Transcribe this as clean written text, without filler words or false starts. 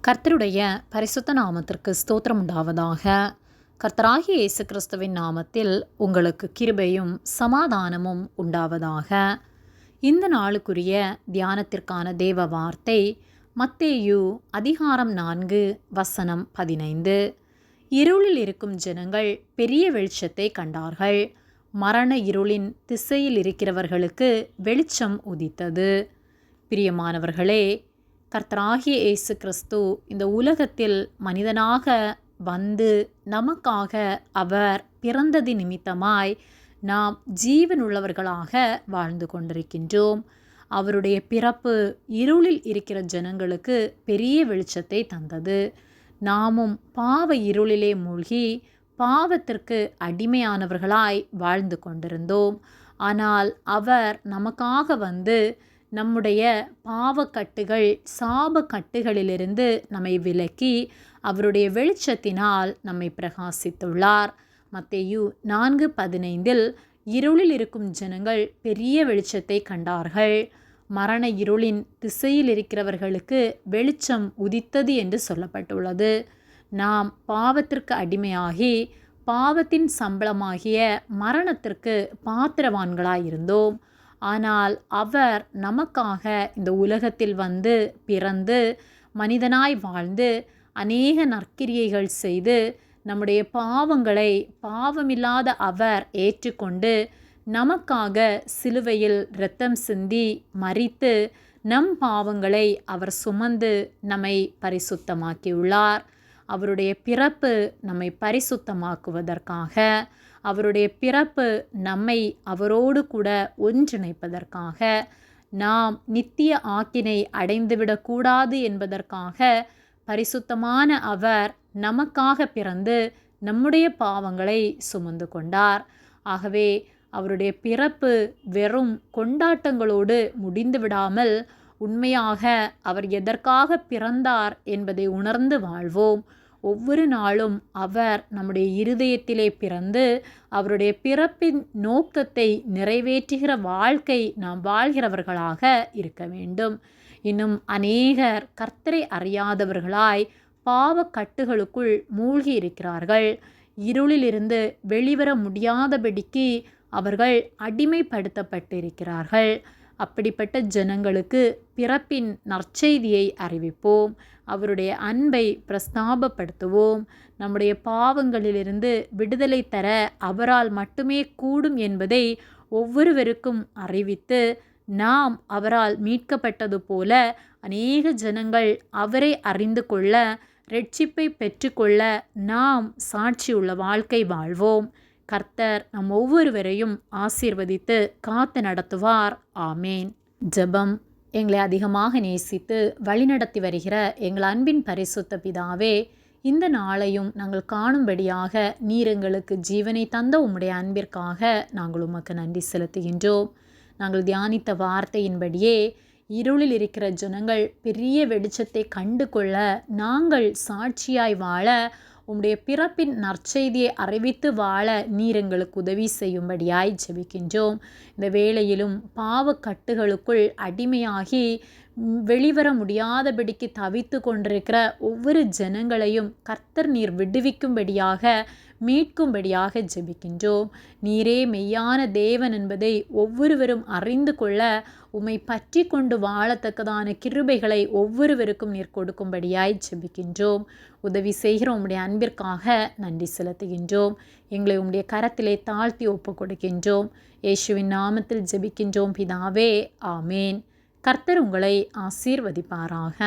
கர்த்தருடைய பரிசுத்த நாமத்திற்கு ஸ்தோத்திரம் உண்டாவதாக. கர்த்தராகிய இயேசு கிறிஸ்துவின் நாமத்தில் உங்களுக்கு கிருபையும் சமாதானமும் உண்டாவதாக. இந்த நாளுக்குரிய தியானத்திற்கான தேவ வார்த்தை மத்தேயு அதிகாரம் 4 வசனம் 15. இருளில் இருக்கும் ஜனங்கள் பெரிய வெளிச்சத்தை கண்டார்கள். மரண இருளின் திசையில் இருக்கிறவர்களுக்கு வெளிச்சம் உதித்தது. பிரியமானவர்களே, கர்த்தராகிய இயேசு கிறிஸ்து இந்த உலகத்தில் மனிதனாக வந்து நமக்காக அவர் பிறந்தது நிமித்தமாய் நாம் ஜீவனுள்ளவர்களாக வாழ்ந்து கொண்டிருக்கின்றோம். அவருடைய பிறப்பு இருளில் இருக்கிற ஜனங்களுக்கு பெரிய வெளிச்சத்தை தந்தது. நாமும் பாவ இருளிலே மூழ்கி பாவத்திற்கு அடிமையானவர்களாய் வாழ்ந்து கொண்டிருந்தோம். ஆனால் அவர் நமக்காக வந்து நம்முடைய பாவக்கட்டுகள் சாபக்கட்டுகளிலிருந்து நம்மை விலக்கி அவருடைய வெளிச்சத்தினால் நம்மை பிரகாசித்துள்ளார். மத்தேயு 4:15 இருளில் இருக்கும் ஜனங்கள் பெரிய வெளிச்சத்தை கண்டார்கள். மரண இருளின் திசையில் இருக்கிறவர்களுக்கு வெளிச்சம் உதித்தது என்று சொல்லப்பட்டுள்ளது. நாம் பாவத்திற்கு அடிமையாகி பாவத்தின் சம்பளமாகிய மரணத்திற்கு பாத்திரவான்களாயிருந்தோம். ஆனால் அவர் நமக்காக இந்த உலகத்தில் வந்து பிறந்து மனிதனாய் வாழ்ந்து அநேக நற்கிரியைகள் செய்து நம்முடைய பாவங்களை பாவமில்லாத அவர் ஏற்றுக்கொண்டு நமக்காக சிலுவையில் இரத்தம் சிந்தி மரித்து நம் பாவங்களை அவர் சுமந்து நம்மை பரிசுத்தமாக்கியுள்ளார். அவருடைய பிறப்பு நம்மை பரிசுத்தமாக்குவதற்காக, அவருடைய பிறப்பு நம்மை அவரோடு கூட ஒன்றிணைப்பதற்காக, நாம் நித்திய ஆக்கினை அடைந்துவிடக்கூடாது என்பதற்காக பரிசுத்தமான அவர் நமக்காக பிறந்து நம்முடைய பாவங்களை சுமந்து கொண்டார். ஆகவே அவருடைய பிறப்பு வெறும் கொண்டாட்டங்களோடு முடிந்து விடாமல் உண்மையாக அவர் எதற்காக பிறந்தார் என்பதை உணர்ந்து வாழ்வோம். ஒவ்வொரு நாளும் அவர் நம்முடைய இருதயத்திலே பிறந்து அவருடைய பிறப்பின் நோக்கத்தை நிறைவேற்றுகிற வாழ்க்கை நாம் வாழ்கிறவர்களாக இருக்க வேண்டும். இன்னும் அநேகர் கர்த்தரை அறியாதவர்களாய் பாவக்கட்டுகளுக்குள் மூழ்கி இருக்கிறார்கள். இருளிலிருந்து வெளிவர முடியாதபடிக்கு அவர்கள் அடிமைப்படுத்தப்பட்டிருக்கிறார்கள். அப்படிப்பட்ட ஜனங்களுக்கு பிறப்பின் நற்செய்தியை அறிவிப்போம். அவருடைய அன்பை பிரஸ்தாபப்படுத்துவோம். நம்முடைய பாவங்களிலிருந்து விடுதலை தர அவரால் மட்டுமே கூடும் என்பதை ஒவ்வொருவருக்கும் அறிவித்து நாம் அவரால் மீட்கப்பட்டது போல அநேக ஜனங்கள் அவரை அறிந்து கொள்ள, இரட்சிப்பை பெற்றுக்கொள்ள நாம் சாட்சியுள்ள வாழ்க்கை வாழ்வோம். கர்த்தர் நம் ஒவ்வொருவரையும் ஆசீர்வதித்து காத்து நடத்துவார். ஆமேன். ஜெபம். எங்களை அதிகமாக நேசித்து வழிநடத்தி வருகிற எங்கள் அன்பின் பரிசுத்த பிதாவே, இந்த நாளையும் நாங்கள் காணும்படியாக நீர் எங்களுக்கு ஜீவனை தந்த உம்முடைய அன்பிற்காக நாங்கள் உமக்கு நன்றி செலுத்துகின்றோம். நாங்கள் தியானித்த வார்த்தையின்படியே இருளில் இருக்கிற ஜனங்கள் பெரிய வெளிச்சத்தை கண்டு கொள்ள, நாங்கள் சாட்சியாய் வாழ, உம்முடைய பிறப்பின் நற்செய்தியை அறிவித்து வாழ நீர் எங்களுக்கு உதவி செய்யும்படியாய் ஜெபிக்கின்றோம். இந்த வேளையிலும் பாவக்கட்டுகளுக்குள் அடிமையாகி வெளிவர முடியாதபடிக்கு தவித்து கொண்டிருக்கிற ஒவ்வொரு ஜனங்களையும் கர்த்தர் நீர் விடுவிக்கும்படியாக, மீட்கும்படியாக ஜெபிக்கின்றோம். நீரே மெய்யான தேவன் என்பதை ஒவ்வொருவரும் அறிந்து கொள்ள உம்மை பற்றி கொண்டு வாழத்தக்கதான கிருபைகளை ஒவ்வொருவருக்கும் நீர் கொடுக்கும்படியாய் ஜெபிக்கின்றோம். உதவி செய்கிற உம்முடைய அன்பிற்காக நன்றி செலுத்துகின்றோம். எங்களை உம்முடைய கரத்திலே தாழ்த்தி ஒப்பு கொடுக்கின்றோம். இயேசுவின் நாமத்தில் ஜெபிக்கின்றோம் பிதாவே. ஆமேன். கர்த்தர் உங்களை ஆசீர்வதிப்பாராக.